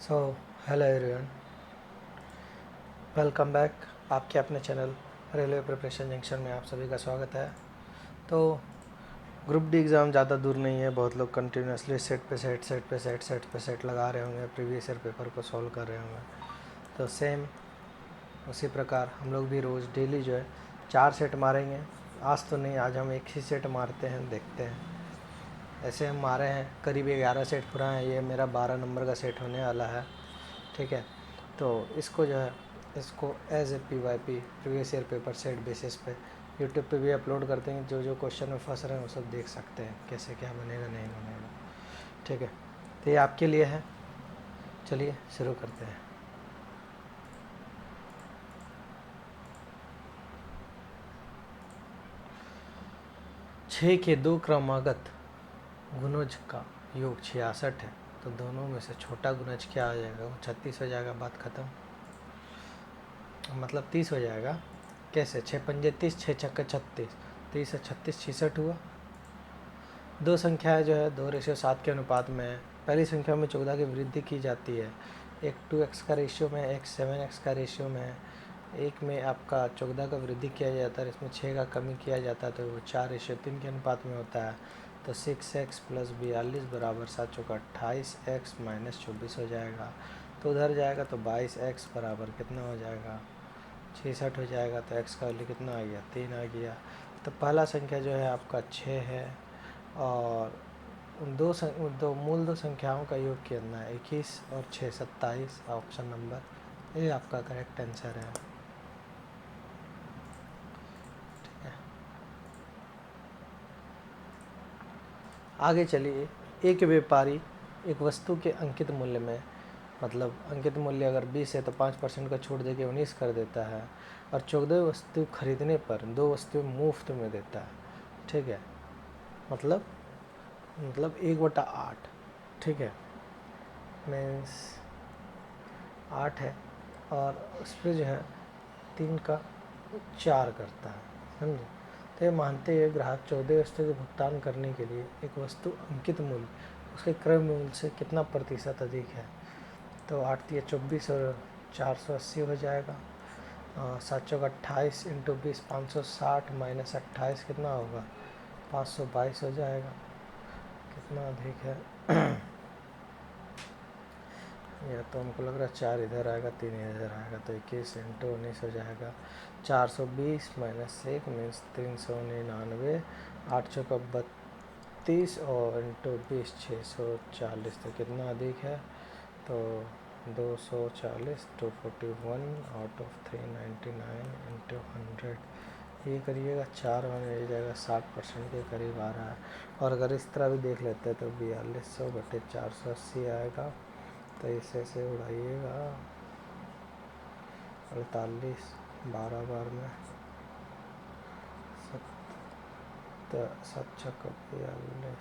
So hello everyone, welcome back. आपके अपने channel railway preparation junction में आप सभी का स्वागत है। तो ग्रुप डी एग्ज़ाम ज़्यादा दूर नहीं है। बहुत लोग कंटिन्यूसली सेट लगा रहे होंगे, प्रीवियस ईयर पेपर को सॉल्व कर रहे होंगे। तो सेम उसी प्रकार हम लोग भी रोज़ डेली जो है 4 सेट मारेंगे। आज तो नहीं, आज हम एक ही सेट मारते हैं, देखते हैं। ऐसे हम मारे हैं करीब 11 सेट पूरा है। ये मेरा 12 नंबर का सेट होने वाला है, ठीक है। तो इसको जो है इसको as a PYP previous year paper set basis पे यूट्यूब पे भी अपलोड करते हैं। जो जो क्वेश्चन में फंस रहे हैं वो सब देख सकते हैं, कैसे क्या बनेगा नहीं बनेगा, ठीक है। तो ये आपके लिए है। चलिए शुरू करते हैं। छः के दो क्रमागत गुणज का योग 66 है। तो दोनों में से छोटा गुणज क्या आ जाएगा? वो 36 हो जाएगा, बात खत्म। मतलब 30 हो जाएगा। कैसे? 6 पंजे 30, 6 छक्के 36, 30 से 36 66 हुआ। दो संख्याएं जो है 2:7 के अनुपात में है। पहली संख्या में 14 की वृद्धि की जाती है। एक 2x का रेशियो में, एक 7x का रेशियो में है। एक में आपका 14 का वृद्धि किया जाता है, इसमें 6 का कमी किया जाता है, तो वो 4:3 के अनुपात में होता है। तो 6x + 42 बराबर 7 चौका 28x - 24 हो जाएगा। तो उधर जाएगा तो 22x बराबर कितना हो जाएगा? 66 हो जाएगा। तो x का वैल्यू कितना आ गया? 3 आ गया। तो पहला संख्या जो है आपका 6 है, और उन दो मूल दो संख्याओं का योग कितना है? 21 और 6 27। ऑप्शन नंबर ये आपका करेक्ट आंसर है, ठीक है। आगे चलिए। एक व्यापारी एक वस्तु के अंकित मूल्य में, मतलब अंकित मूल्य अगर 20 है तो 5% का छूट देके 19 कर देता है, और 14 वस्तु खरीदने पर 2 वस्तुएं मुफ्त में देता है, ठीक है। मतलब 1/8, ठीक है। मीन्स 8 है, और उस पर जो है 3 का 4 करता है, समझे। तो ये मानते हुए ग्राहक 14 वस्तु के भुगतान करने के लिए एक वस्तु अंकित मूल्य उसके क्रय मूल्य से कितना प्रतिशत अधिक है? तो 8 या 24 और 480 हो जाएगा। 7 चौक 28 इंटू 20 560 माइनस 28 कितना होगा? 522 हो जाएगा। कितना अधिक है? या तो हमको लग रहा है 4 इधर आएगा, 3 इधर आएगा, तो 21 इंटू 19 हो जाएगा। 420 माइनस 1 मीन्स 399। 8 चौका 32 और इंटू 20 640। तो कितना अधिक है? तो 240 241 आउट ऑफ 399 इंटू 100। ये करिएगा 4 में मिल जाएगा, 60% के करीब आ रहा है। और अगर इस तरह भी देख लेते हैं तो 4200/480 आएगा। तो इसे से उड़ाइएगा 48 12 बार में 7×42,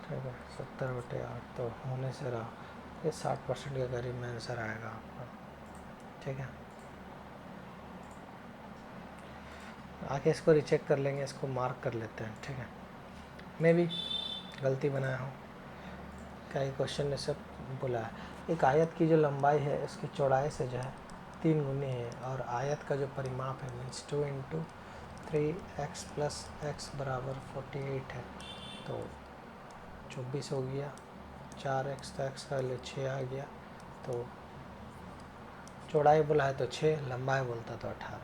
ठीक है। 70/8 तो होने से रहा, ये 60% के करीब में आंसर आएगा आपका, ठीक है। आगे इसको रिचेक कर लेंगे, इसको मार्क कर लेते हैं, ठीक है। मैं भी गलती बनाया हूँ। क्या ये क्वेश्चन ने सब बोला है? एक आयत की जो लंबाई है उसकी चौड़ाई से जो है 3 गुनी है, और आयत का जो परिमाप है मीन्स 2 इंटू 3x + x बराबर 48 है। तो 24 हो गया। 4x तो x का वैल्यू 6 आ गया। तो चौड़ाई बोला है तो 6, लंबाई बोलता तो 18।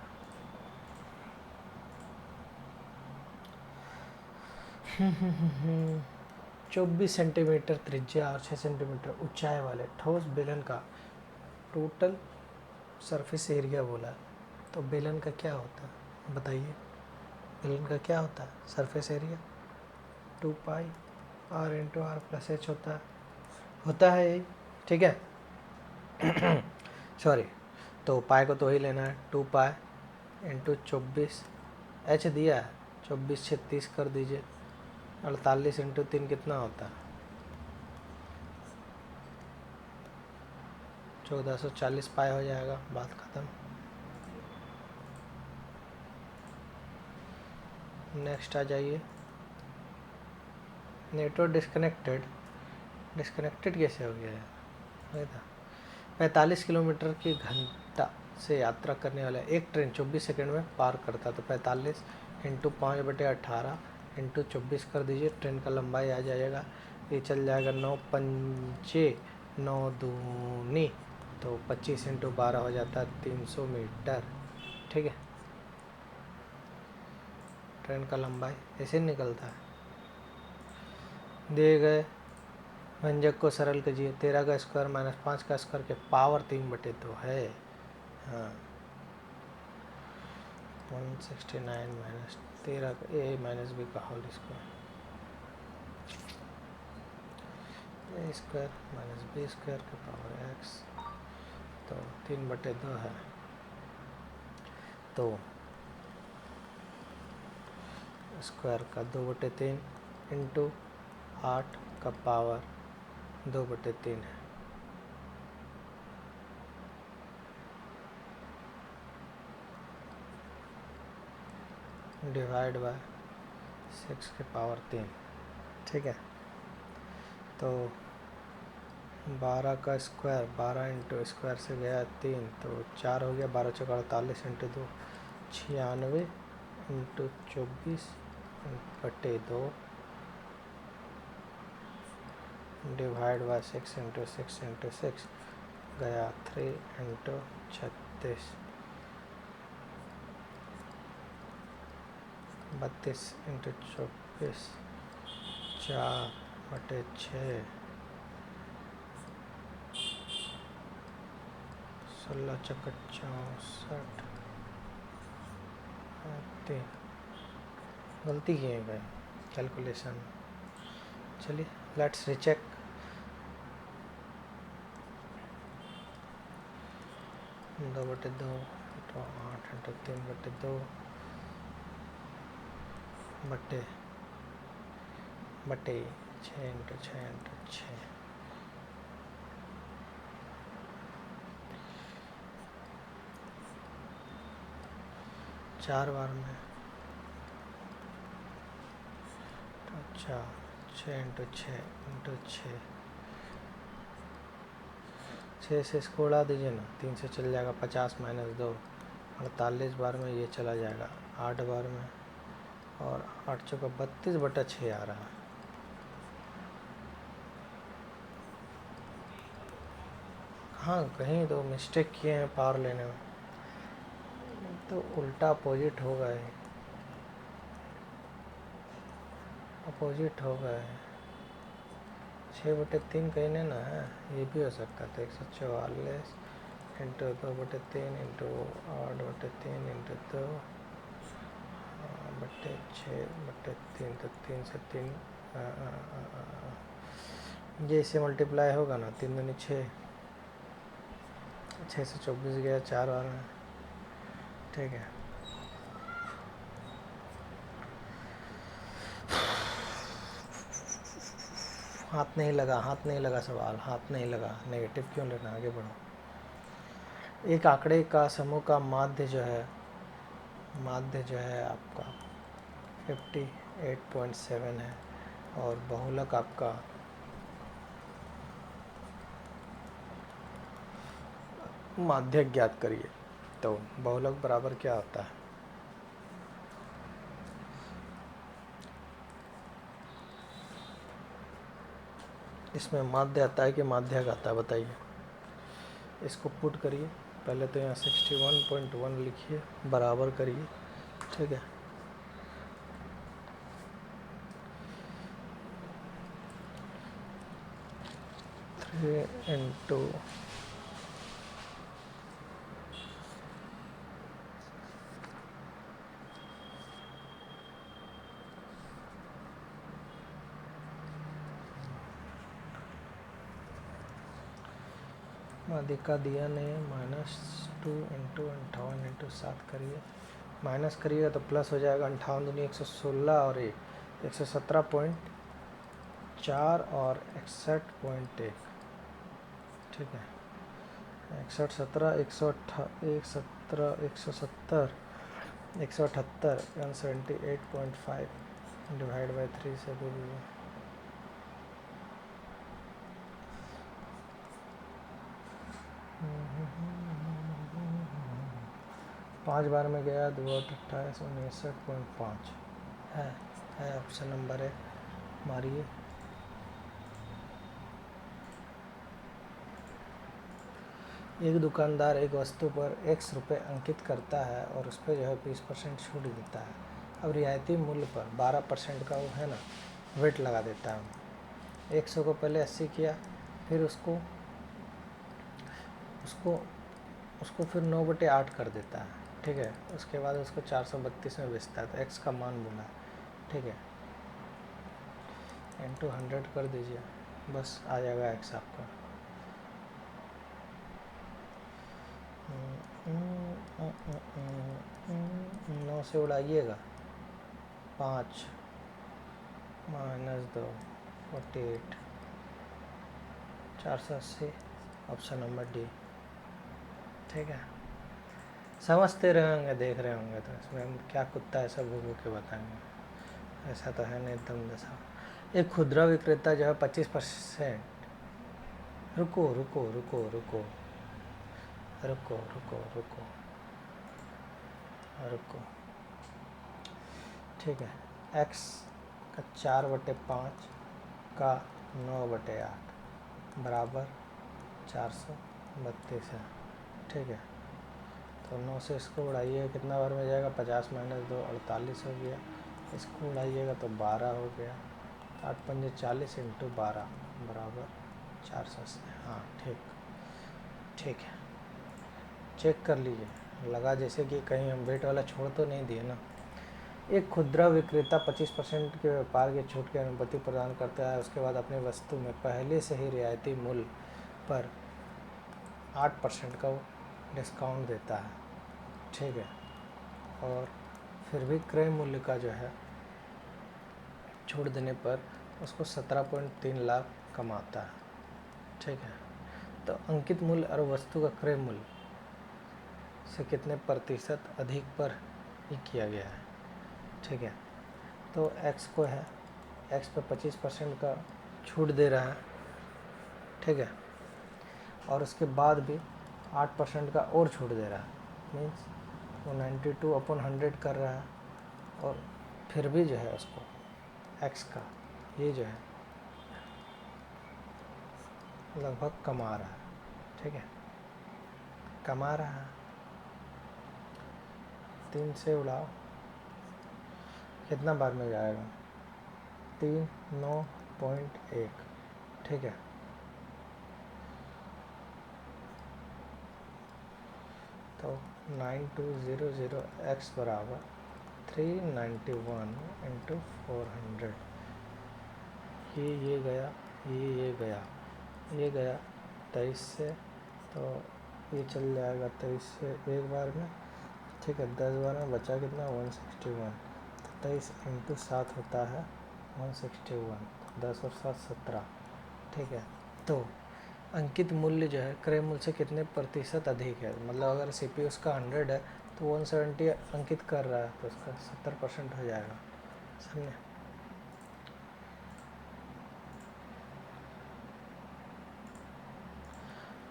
24 सेंटीमीटर त्रिज्या और 6 सेंटीमीटर ऊंचाई वाले ठोस बेलन का टोटल सरफेस एरिया बोला है। तो बेलन का क्या होता है बताइए? बेलन का क्या होता है surface area? 2 pi r into r plus h होता है यही, ठीक है। सॉरी, तो पाई को तो ही लेना है। 2 पाई इंटू 24, एच दिया है 24 36 कर दीजिए। 48 इंटू 3 कितना होता है? 1440 पाई हो जाएगा, बात ख़त्म। नेक्स्ट आ जाइए। नेटवर्क डिस्कनेक्टेड डिस्कनेक्टेड कैसे हो गया है? वही था। 45 किलोमीटर की घंटा से यात्रा करने वाला एक ट्रेन 24 सेकंड में पार करता, तो 45 इंटू 5/18 इंटू 24 कर दीजिए, ट्रेन का लंबाई आ जाएगा, ये चल जाएगा 9 पंजे 9 दूनी, तो 25 इंटू 12 हो जाता है 300 मीटर। ठीक है, ट्रेन का लंबाई ऐसे निकलता है। दिए गए व्यंजक को सरल कीजिए। 13 का स्क्वायर माइनस 5 का स्क्वायर के पावर 3/2 है। हाँ, 169 माइनस 13 का ए माइनस बी का होल स्क्वायर, ए स्क्वायर माइनस बी स्क्वायर के पावर एक्स, तो 3/2 है। तो स्क्वायर का 2/3 इंटू 8 का पावर 2/3 है। डिवाइड बाय 6 के पावर 3। ठीक है, तो 12 का स्क्वायर 12 इंटू स्क्वायर से गया 3, तो 4 हो गया, 12 चौका 48 into 2 96 into 24/2 divide by 6 into 6 into 6 गया 3 इंटू 36 32 इंटू 24 4/6 16 चौका 64 3 गलती किए गए कैलकुलेशन। चलिए लेट्स रीचेक। 2/2 इंटू 8 इंटू 3/2 बटे 6 इंटू 6 इंटू 6 4 बार में, अच्छा 6 इंटू 6 इंटू 6 6 से इसको उड़ा दीजिए ना, 3 से चल जाएगा 50 माइनस 2, 48 बार में ये चला जाएगा, 8 बार में, और 8 चौका 32/6 आ रहा है। हाँ, कहीं तो मिस्टेक किए हैं पावर लेने में, तो उल्टा अपोजिट हो गए, अपोजिट हो गए। 6/3 कहीं नहीं ना है, ये भी हो सकता था। 144 इंटू 2/3 इंटू 8/3 इंटू 2/6/3, तो 3 से 3 ये इससे मल्टीप्लाई होगा ना, 3 दूनी 6, 6 से 24 गया 4 बार में। ठीक है, हाथ नहीं लगा, हाथ नहीं लगा, सवाल हाथ नहीं लगा, नेगेटिव क्यों लेना, आगे बढ़ो। एक आंकड़े का समूह का माध्य जो है आपका 58.7 है, और बहुलक आपका माध्यक ज्ञात करिए। तो बहुलक बराबर क्या होता है? इसमें माध्य आता है कि माध्यक आता है, बताइए। इसको पुट करिए, पहले तो यहाँ 61.1 लिखिए, बराबर करिए। ठीक है, इंटू माध्यिका दिया नहीं, -2 इंटू 58 इंटू 7 करिए, माइनस करिएगा तो प्लस हो जाएगा। 58 दूनी 116 और 117.4 और 61.1। ठीक है, 61 17 117 178 178.5 डिवाइड बाई 3 से दे दीजिए। 5 बार में गया, 2 8 28 59.5 है ऑप्शन नंबर है। मारिए। एक दुकानदार एक वस्तु पर x रुपये अंकित करता है और उस पर जो है 20% छूट देता है। अब रियायती मूल्य पर 12% का वो है ना वेट लगा देता है। 100 को पहले 80 किया, फिर उसको उसको उसको फिर 9/8 कर देता है, ठीक है। उसके बाद उसको 432 में बेचता है, तो x का मान बोला, ठीक है। इंटू 100 कर दीजिए, बस आ जाएगा x आपका। 9 से उड़ाइएगा, 5 -2 48 480, ऑप्शन नंबर डी, ठीक है। समझते रहे होंगे, देख रहे होंगे, तो इसमें हम क्या कुत्ता ऐसा भूख के बताएंगे, ऐसा तो है नहीं एकदम दशा। एक खुदरा विक्रेता जो है 25%, रुको रुको रुको रुको रुको रुको रुको रुको, ठीक है। x का 4/5 का 9/8 बराबर 432 है, ठीक है। तो 9 से इसको उड़ाइए, कितना बार में जाएगा, 50 - 2 48 हो गया। इसको उड़ाइएगा तो 12 हो गया। 8 पंजे 40 इंटू 12 बराबर 480। हाँ ठीक, ठीक है। चेक कर लीजिए, लगा जैसे कि कहीं हम वेट वाला छोड़ तो नहीं दिए ना। एक खुदरा विक्रेता 25% के व्यापार के छूट की अनुमति प्रदान करता है, उसके बाद अपनी वस्तु में पहले से ही रियायती मूल्य पर 8% का डिस्काउंट देता है, ठीक है। और फिर भी क्रय मूल्य का जो है छूट देने पर उसको 17.3 लाख कमाता है, ठीक है। तो अंकित मूल्य और वस्तु का क्रय मूल्य से कितने प्रतिशत अधिक पर ही किया गया है, ठीक है। तो x को है, x पे 25% का छूट दे रहा है, ठीक है। और उसके बाद भी 8% का और छूट दे रहा है, मीन्स वो 92/100 कर रहा है। और फिर भी जो है उसको x का ये जो है लगभग कमा रहा है, ठीक है, कमा रहा है। 3 से उड़ाओ, कितना बार में जाएगा, 3 9.1, ठीक है। तो 9200x बराबर 391 इंटू 400। ये गया, ये गया, ये गया 23 से, तो ये चल जाएगा 23 से एक बार में, ठीक है। 10 बार में बचा कितना, 161। तो 23 इंटू 7 होता है 161, 10 और 7 17, ठीक है। तो अंकित मूल्य जो है क्रय मूल्य से कितने प्रतिशत अधिक है, मतलब अगर CPU उसका 100 है तो 170 अंकित कर रहा है, तो उसका 70% हो जाएगा, समझे।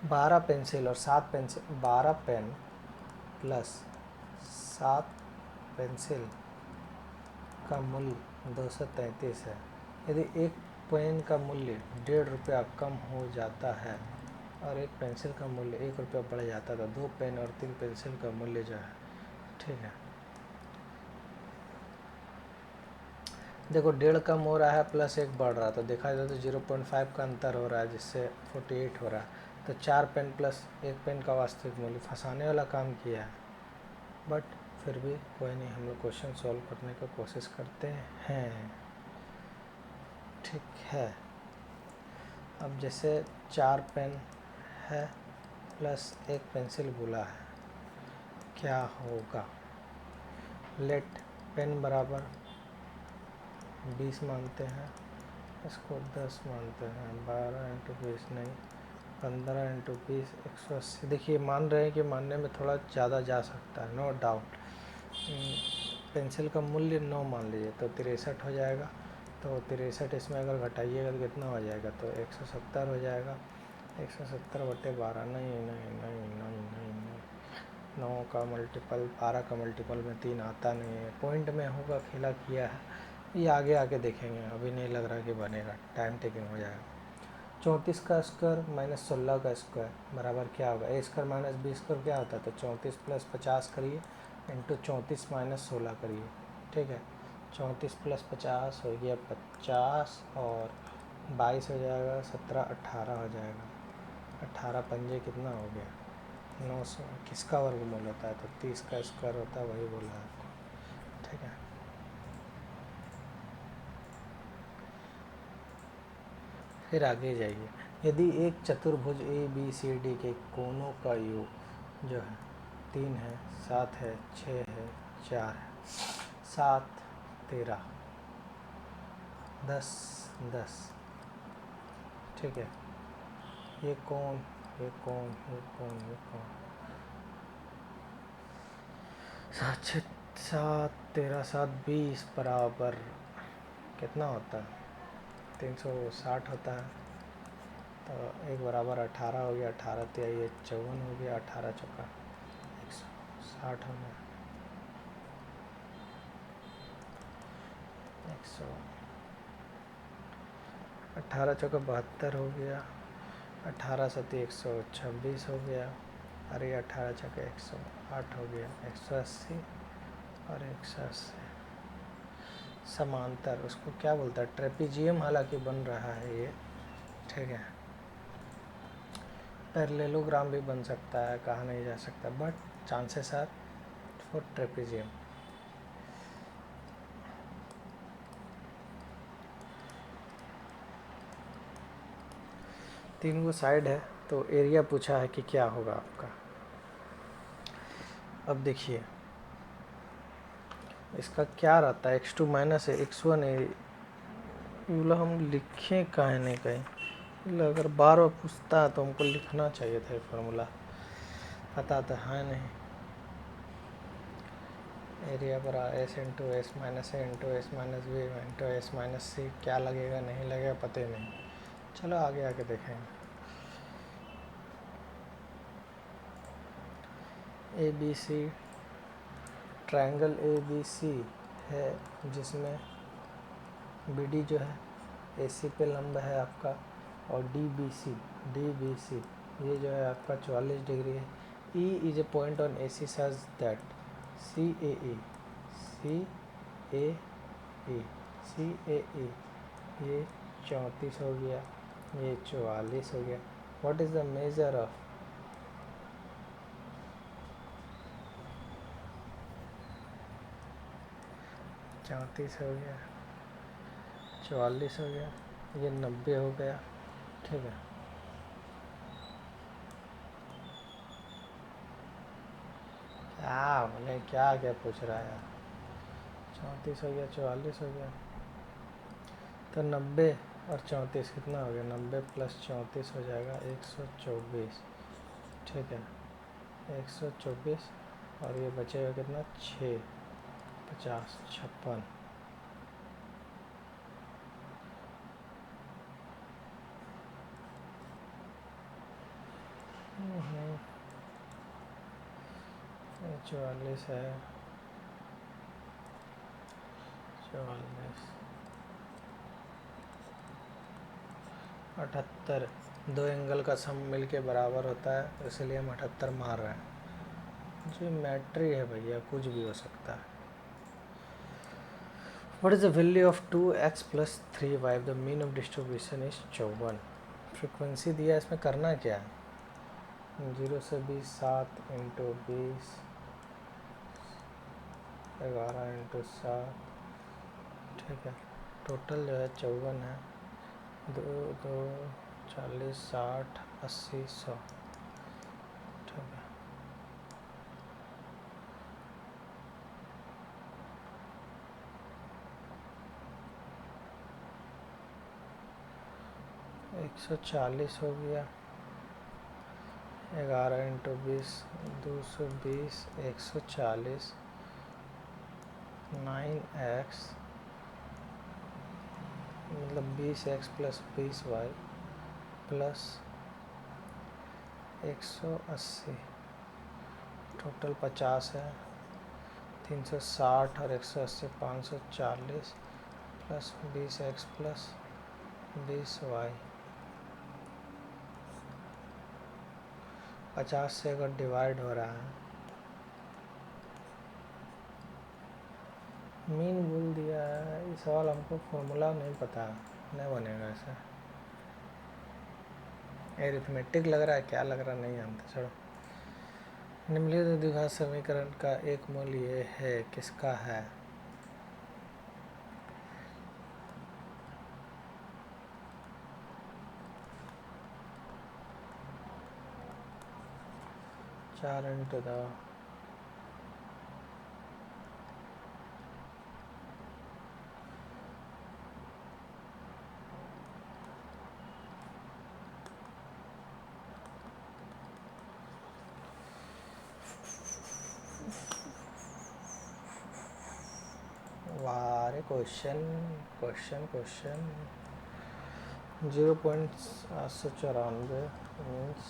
बारह पेंसिल और 7 पेंसिल, 12 पेन प्लस 7 पेंसिल का मूल्य 233 है। यदि एक पेन का मूल्य 1.5 रुपया कम हो जाता है और एक पेंसिल का मूल्य 1 रुपया बढ़ जाता है, तो 2 पेन और 3 पेंसिल का मूल्य जो है, ठीक है। देखो 1.5 कम हो रहा है प्लस 1 बढ़ रहा है, तो देखा जाए तो 0.5 का अंतर हो रहा है, जिससे 48 हो रहा है। तो 4 पेन प्लस 1 पेन का वास्तविक मूल्य, फंसाने वाला काम किया है, बट फिर भी कोई नहीं, हम लोग क्वेश्चन सॉल्व करने की कोशिश करते हैं, ठीक है। अब जैसे 4 पेन है प्लस 1 पेंसिल बोला है, क्या होगा। लेट पेन बराबर 20 मानते हैं, इसको 10 मानते हैं, 12 इंटू 20 नहीं, 15 इंटू 20 180। देखिए मान रहे हैं कि मानने में थोड़ा ज़्यादा जा सकता है, नो डाउट। पेंसिल का मूल्य 9 मान लीजिए, तो 63 हो जाएगा। तो 63 इसमें अगर घटाइएगा तो कितना हो जाएगा, तो 170 हो जाएगा। 170/12, नहीं नहीं नहीं नहीं नहीं नहीं, 9 का मल्टीपल 12 का मल्टीपल में 3 आता नहीं है, पॉइंट में होगा, खेला किया है, ये आगे आके देखेंगे, अभी नहीं लग रहा कि बनेगा, टाइम टेकिंग हो जाएगा। 34 का स्क्वायर माइनस 16 का स्क्वायर बराबर क्या होगा, ए स्क्वायर माइनस बी स्क्वायर क्या होता है, तो 34 प्लस 50 करिए इंटू 34 माइनस 16 करिए, ठीक है। 34 प्लस 50 हो गया 50 और 22 हो जाएगा, 17 18 हो जाएगा, 18 पंजे कितना हो गया 900। किसका वर्गमूल होता है, तो 30 का स्क्वायर होता है, वही बोला है आपको, ठीक है। फिर आगे जाइए, यदि एक चतुर्भुज ए बी सी डी के कोनों का योग जो है 3 है, 7 है, 6 है, 4 है, 7 13 10 10, ठीक है। ये कौन, ये कौन, ये कौन, ये कौन, 7 6 7 13 7 20 बराबर कितना होता है, 360 होता है, तो एक बराबर 18 हो गया, 18 तिया ये 54 हो गया, 18 चौका 160 हो गया, 100 18 चौका 72 हो गया, 18 सती 126 हो गया, अरे 18 चौका 108 हो गया, 180 और 180 समांतर, उसको क्या बोलता है, ट्रेपीजियम हालांकि बन रहा है ये, ठीक है। पैरेललोग्राम भी बन सकता है, कहा नहीं जा सकता, but chances are for trapezium. तीन वो साइड है, तो एरिया पूछा है कि क्या होगा आपका। अब देखिए इसका क्या रहता है, x2 माइनस है x1 है, बोला हम लिखें काहे नहीं कहीं, अगर बार बार पूछता है तो हमको लिखना चाहिए था फार्मूला, पता तो है नहीं। एरिया पर S into S minus A into S minus B into S minus C, क्या लगेगा नहीं लगेगा पता ही नहीं, चलो आगे आके देखेंगे। A B C, triangle A B C है जिसमें बी डी जो है ए सी पे लंब है आपका, और डी बी सी ये जो है आपका 44 डिग्री है। E is a point on A C such that C A E ये 34 हो गया, ये 44 हो गया। What is the measure of, चौंतीस हो गया, 44 हो गया, ये 90 हो गया, ठीक है। क्या बोले, क्या क्या पूछ रहा है यार, 34 हो गया, 44 हो गया, तो 90 और 34 कितना हो गया, 90 प्लस 34 हो जाएगा 124, ठीक है। 124 और ये बचेगा कितना 6 50 56, ये 44 है, 44 78, दो एंगल का सम मिल के बराबर होता है, इसलिए हम 78 मार रहे हैं। ज्योमेट्री है भैया, कुछ भी हो सकता है। What is the value of 2x plus 3y, the mean of distribution is 54। Frequency दिया, इसमें करना क्या है, 0 से 20 7 इंटू 20 11 इंटू 7, ठीक है। टोटल जो है 54 है, 2 2 40 60 80 100, ठीक है। एक 140 हो गया, 11 इंटू 20 220, 140 9x मतलब 20x plus 20y plus 180, total 50 है, 360 और 180 540 प्लस 20x प्लस 20y। 50 से अगर डिवाइड हो रहा है, मीन बोल दिया है। इस सवाल हमको फॉर्मूला नहीं पता, नहीं बनेगा ऐसा। एरिथमेटिक लग रहा है, क्या लग रहा नहीं जानते, छोड़ो। निम्नलिखित द्विघात समीकरण का एक मूल ये है, किसका है? चार इंटू द वारे क्वेश्चन 0.894 मीन्स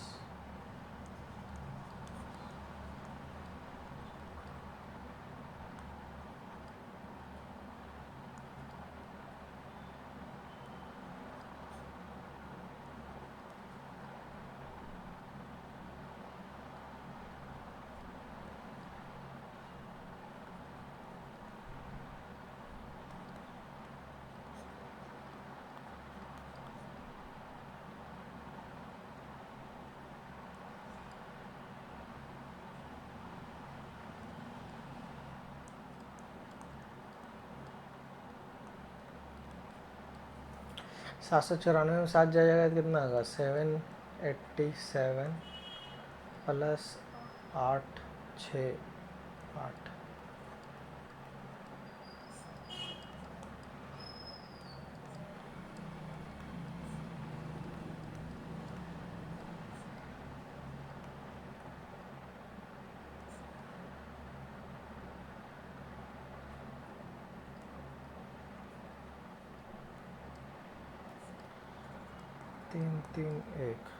794 में 7 जाएगा तो कितना होगा? 787 प्लस 8 6 8 3 3 1।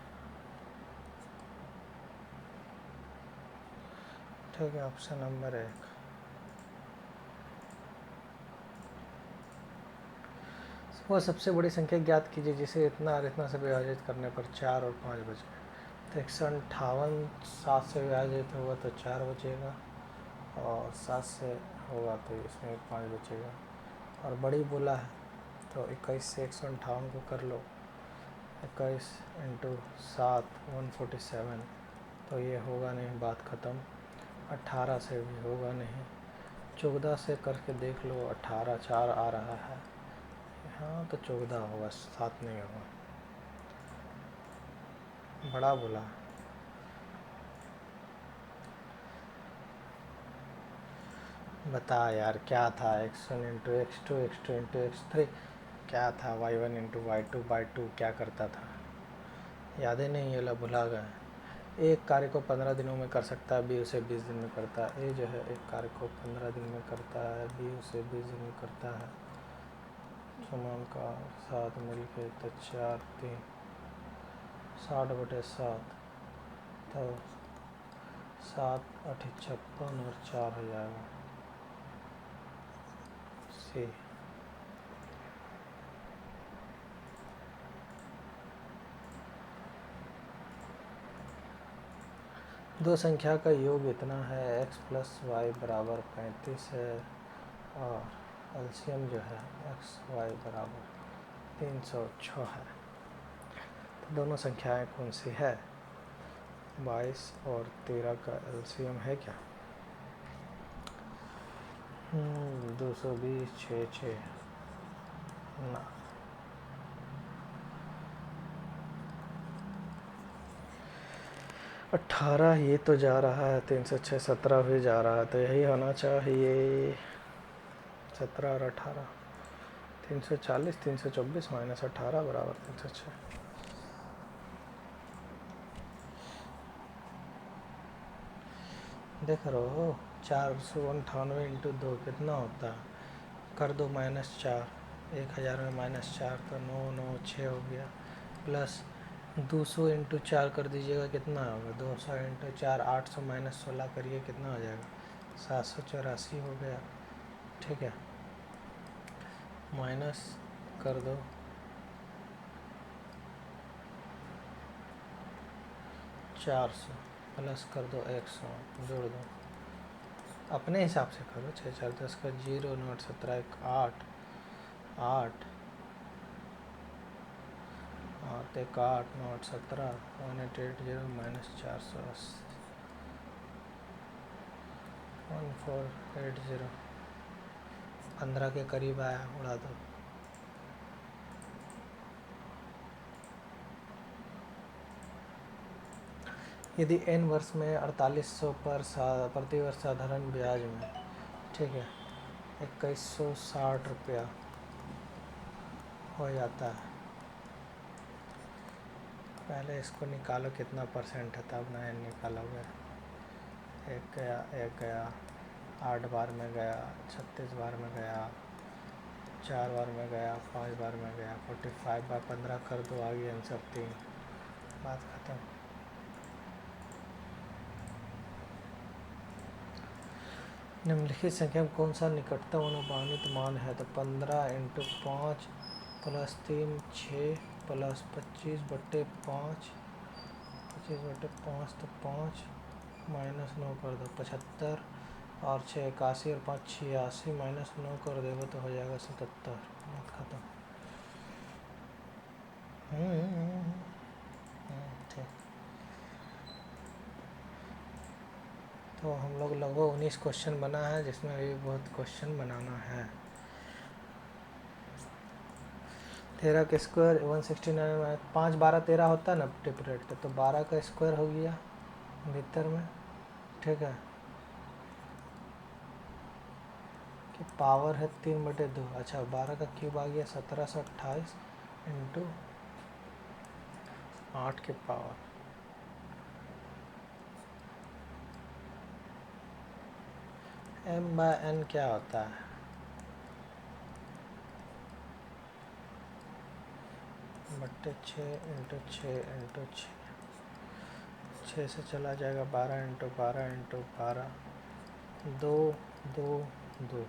ठीक है, ऑप्शन नंबर 1। वह सबसे बड़ी संख्या ज्ञात कीजिए जिसे इतना और इतना से विभाजित करने पर 4 और 5 बचे। तो 158 7 से विभाजित होगा तो 4 बचेगा, और 7 से होगा तो इसमें 5 बचेगा। और बड़ी बोला है तो 21 से 158 को कर लो, 21 इंटू 7 147, तो ये होगा नहीं, बात ख़त्म। 18 से भी होगा नहीं, 14 से करके देख लो, 18 4 आ रहा है, हाँ तो 14 होगा, 7 नहीं होगा। बड़ा बोला। बता यार क्या था? x1 into x2 x2 into x3 क्या था? y1 इंटू y2 क्या करता था? याद ही नहीं, ये ला भुला गए। एक कार्य को 15 दिनों में कर सकता है, बी उसे 20 दिन में करता है। ए जो है एक कार्य को 15 दिन में करता है, बी उसे 20 दिन में करता है। समान का 7 मिल के तो 4 3 60/7, तो 7 8 56 और 4 हो जाएगा सी। दो संख्या का योग इतना है, x प्लस वाई बराबर 35 है, और एलसीएम जो है x y बराबर 306 है। तो दोनों संख्याएं कौन सी है? 22 और 13 का एलसीएम है क्या? 220 6 6 ना। 18 ये तो जा रहा है, 306 17 भी जा रहा है, तो यही होना चाहिए 17 और 18, 340 324 माइनस 18 बराबर 306। देख रहे हो, 498 इंटू 2 कितना होता है? कर दो -4, 1000 में -4 तो 9 9 6 हो गया, प्लस 200 इंटू 4 कर दीजिएगा, कितना होगा? 200 इंटू 4 800 माइनस 16 करिए, कितना हो जाएगा? 784 हो गया। ठीक है, माइनस कर दो 400, प्लस कर दो 100, जोड़ दो, अपने हिसाब से करो। 6 4 10 का 0 नोट 17 1 8 8 8 1 8 नोट 17 1880 माइनस 480 1480, 15 के करीब आया, उड़ा दो। यदि n वर्ष में 4800 पर प्रति वर्ष साधारण ब्याज में, ठीक है, 2160 रुपया हो जाता है। पहले इसको निकालो कितना परसेंट है, तब ना n निकालोगे। एक गया 8 बार में गया, 36 बार में गया, 4 बार में गया, 5 बार में गया, 45 बार 15 कर दो, आगे आंसर 3, बात खत्म। निम्नलिखित संख्या में कौन सा निकटतम अनुमानित मान है? तो 15 इंटू 5 प्लस 3 6 प्लस 25/5, 25/5 तो 5 माइनस 9 कर दो 75, और 6 81 और 5 86, माइनस 9 कर देगा तो हो जाएगा 77, बात खत्म। ठीक, तो हम लोग लगभग 19 क्वेश्चन बना है, जिसमें अभी बहुत क्वेश्चन बनाना है। 13 का स्क्वायर 169, 5 12 13 होता है ना टिपरेट, तो 12 का स्क्वायर हो गया भीतर में, ठीक है, कि पावर है 3/2। अच्छा, 12 का क्यूब आ गया 1728 इंटू 8 के पावर, m/n क्या होता है? बट्टे 6 इंटू 6 इंटू 6 से चला जाएगा 12 इंटू 12 इंटू 12, 2 2 2।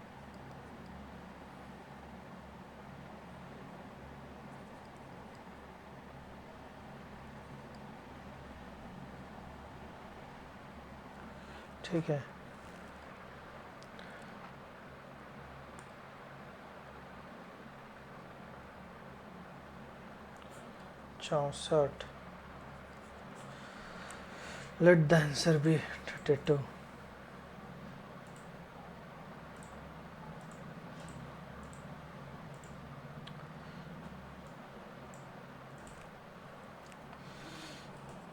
ठीक है, चौंसठ। Let the answer be 32।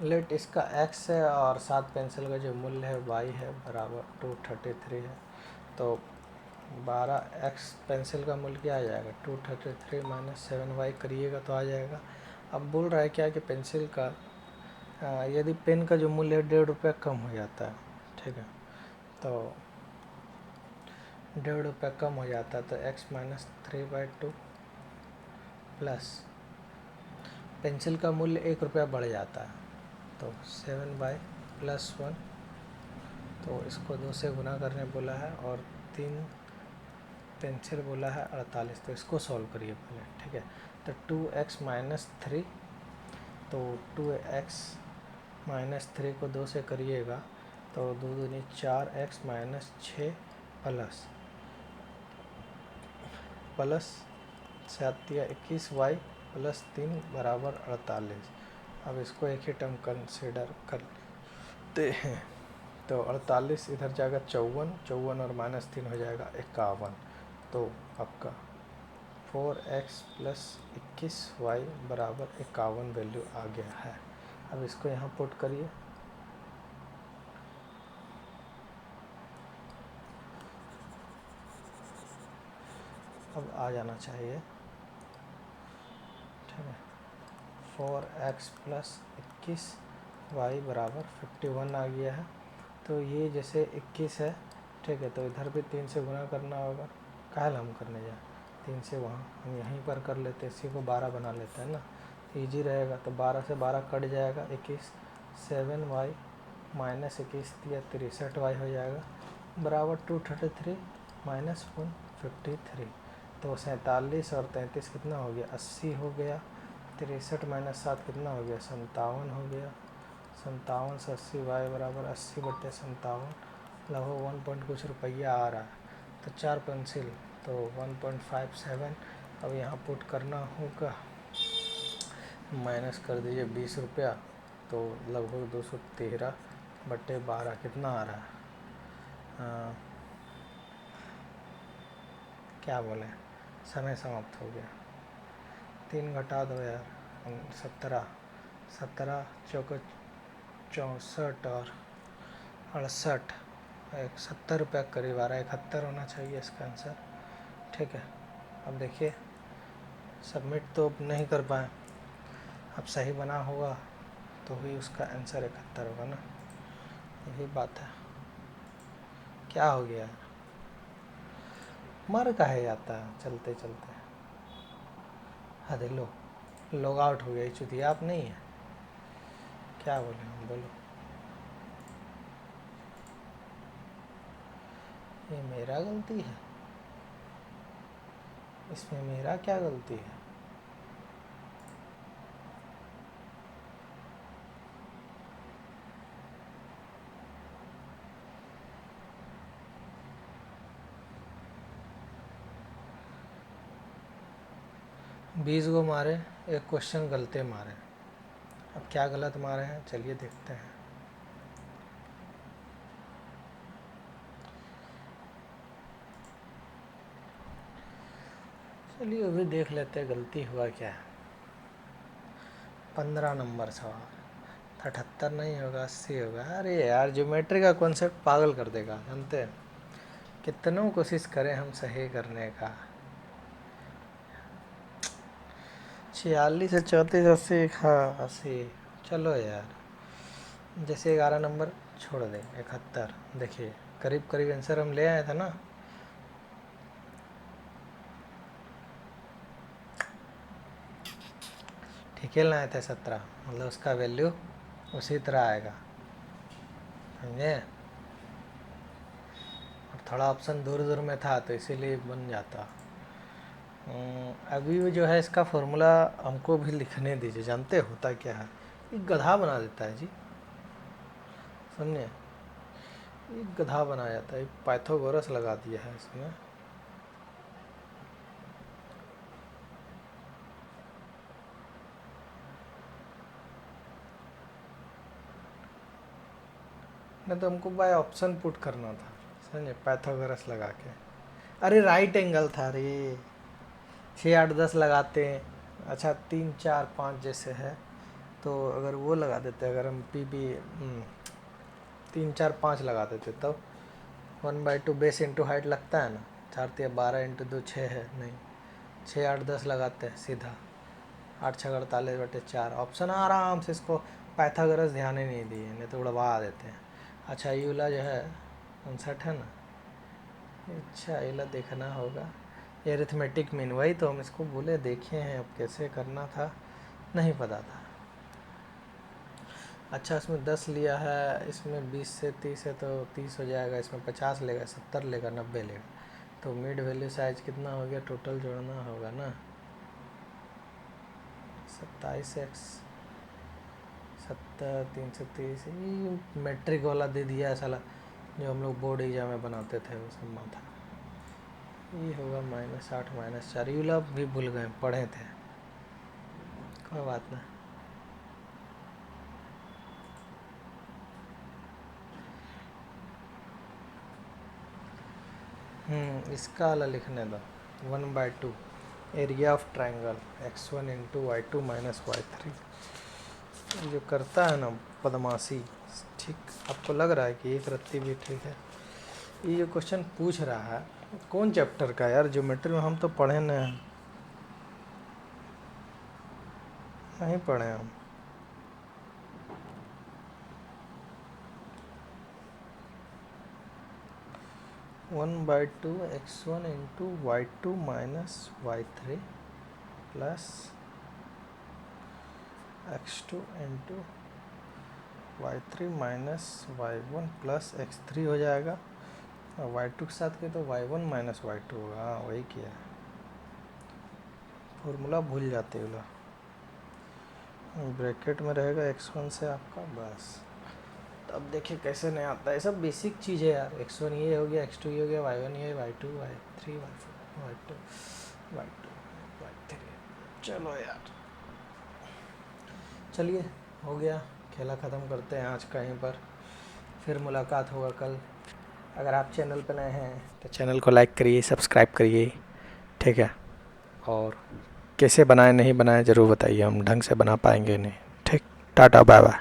Let इसका x है और 7 पेंसिल का जो मूल्य है y है बराबर 233 है, तो 12x पेंसिल का मूल्य क्या आ जाएगा? 233 माइनस 7y करिएगा तो आ जाएगा। अब बोल रहा है क्या कि पेंसिल का यदि पेन का जो मूल्य है 1.5 रुपया कम हो जाता है, ठीक है, तो 1.5 रुपया कम हो जाता है, तो x माइनस 3/2 प्लस पेंसिल का मूल्य 1 रुपया बढ़ जाता है, तो 7y प्लस 1, तो इसको 2 से गुना करने बोला है, और 3 पेंसिल बोला है 48, तो इसको सॉल्व करिए पहले, ठीक है। तो 2x माइनस 3, तो 2x माइनस 3 को 2 से करिएगा तो 2 दूनी 4x माइनस 6 प्लस 7 या 21y प्लस 3 बराबर 48। अब इसको एक ही टर्म कंसिडर करते हैं, तो 48 इधर जाएगा 54, 54 और माइनस 3 हो जाएगा 51, तो आपका 4x प्लस 21y बराबर 51 वैल्यू आ गया है। अब इसको यहाँ पुट करिए, अब आ जाना चाहिए, ठीक है। 4x प्लस 21y बराबर 51 आ गया है। तो ये जैसे 21 है, ठीक है, तो इधर भी 3 से गुना करना होगा, काहे हम करने जाए 3 से, वहाँ हम यहीं पर कर लेते, इसी को 12 बना लेते हैं ना, इजी रहेगा। तो 12 से 12 कट जाएगा, 21, 7y माइनस 21 दिया 63y हो जाएगा, बराबर 233 माइनस 153। तो 47 और 33 कितना हो गया, 80 हो गया। 63 माइनस 7 कितना हो गया, 57 हो गया। 57 से 80 y बराबर 80/57, लगभग 1 पॉइंट कुछ रुपया आ रहा है। तो 4 पेंसिल तो 1.57। अब यहाँ पुट करना होगा, माइनस कर दीजिए 20 रुपया, तो लगभग 213/12 कितना आ रहा है, क्या बोले, समय समाप्त हो गया। 3 घटा दो यार, 17, 17 चौको 64 और 68, 70 रुपये करीब आ रहा है। 71 होना चाहिए इसका आंसर। ठीक है, अब देखिए सबमिट तो नहीं कर पाए, अब सही बना होगा तो भी उसका आंसर 71 होगा ना, यही बात है। क्या हो गया, मर काहे जाता है चलते चलते। अरे लो, लॉग आउट हो गया, चुतिया आप नहीं है, क्या बोले हम, बोलो। ये मेरा गलती है, इसमें मेरा क्या गलती है। बीस गो मारे, एक क्वेश्चन गलते मारे। अब क्या गलत मारे हैं चलिए देखते हैं। चलिए अभी देख लेते हैं गलती हुआ क्या है। 15 नंबर सवाल, 78 नहीं होगा, 80 होगा। अरे यार ज्योमेट्री का कॉन्सेप्ट पागल कर देगा, जानते हैं। कितनों कोशिश करें हम सही करने का। 46 से 34, 80, हाँ 80। चलो यार, जैसे 11 नंबर छोड़ दें, 71। देखिए करीब करीब आंसर हम ले आए थे ना। ठीक है, लाए थे 17, मतलब उसका वैल्यू उसी तरह आएगा, समझे। और थोड़ा ऑप्शन दूर दूर में था तो इसीलिए बन जाता। अभी जो है इसका फॉर्मूला हमको भी लिखने दीजिए। जानते होता क्या है, ये गधा बना देता है जी, समझे, ये गधा बना जाता है। पाइथागोरस लगा दिया है इसमें। नहीं तो हमको बाय ऑप्शन पुट करना था, समझे, पाइथागोरस लगा के। अरे राइट एंगल था रे, 6, 8, 10 लगाते हैं। अच्छा 3, 4, 5 जैसे है, तो अगर वो लगा देते, अगर हम पी बी 3, 4, 5 लगा देते तब 1/2 बेस इंटू हाइट लगता है ना। 4 × 12 × 2 6 है, नहीं 6, 8, 10 लगाते हैं सीधा, 8 6 48/4 ऑप्शन आराम से। इसको पाइथागोरस ध्यान ही नहीं दिए, नहीं तो उड़वा देते हैं। अच्छा ये वाला जो है 59 है ना, अच्छा ये वाला देखना होगा, ये अरिथमेटिक मीन, वही तो हम इसको बोले देखे हैं, अब कैसे करना था नहीं पता था। अच्छा इसमें 10 लिया है, इसमें 20 से 30 है तो 30 हो जाएगा, इसमें 50 लेगा, 70 लेगा, 90 लेगा। तो मिड वैल्यू साइज कितना हो गया, टोटल जोड़ना होगा ना। 27x 70 330, ये मैट्रिक वाला दे दिया है साला, जो हम लोग बोर्ड एग्जाम में बनाते थे वो सब माथा। ये होगा -8 -4, ये वाला भी भूल गए, पढ़े थे, कोई बात नहीं। इसका वाला लिखने दो, 1/2 area of triangle x1 × y2 - y3। जो करता है ना बदमाशी, ठीक, आपको लग रहा है कि एक रत्ती भी ठीक है। ये जो क्वेश्चन पूछ रहा है कौन चैप्टर का यार, ज्योमेट्री में हम तो पढ़े नहीं पढ़े हम। One by two x1 × y2 - y3 plus x2 into y3 minus y1 plus x3 हो जाएगा, और y2 के साथ के तो y1 माइनस y2 होगा। हाँ वही किया है, फॉर्मूला भूल जाते हो लोग। ब्रैकेट में रहेगा x1 से आपका, बस अब देखिए कैसे नहीं आता है, सब बेसिक चीज़ है यार। x1 ये हो गया, x2 ये हो गया, y1 ये, y2 y3 y4 y2 y2 y3। चलो यार, चलिए हो गया, खेला ख़त्म करते हैं आज का यहीं पर, फिर मुलाकात होगा कल। अगर आप चैनल पर नए हैं तो चैनल को लाइक करिए, सब्सक्राइब करिए, ठीक है। और कैसे बनाएं नहीं बनाएं ज़रूर बताइए, हम ढंग से बना पाएंगे नहीं। ठीक, टाटा बाय बाय।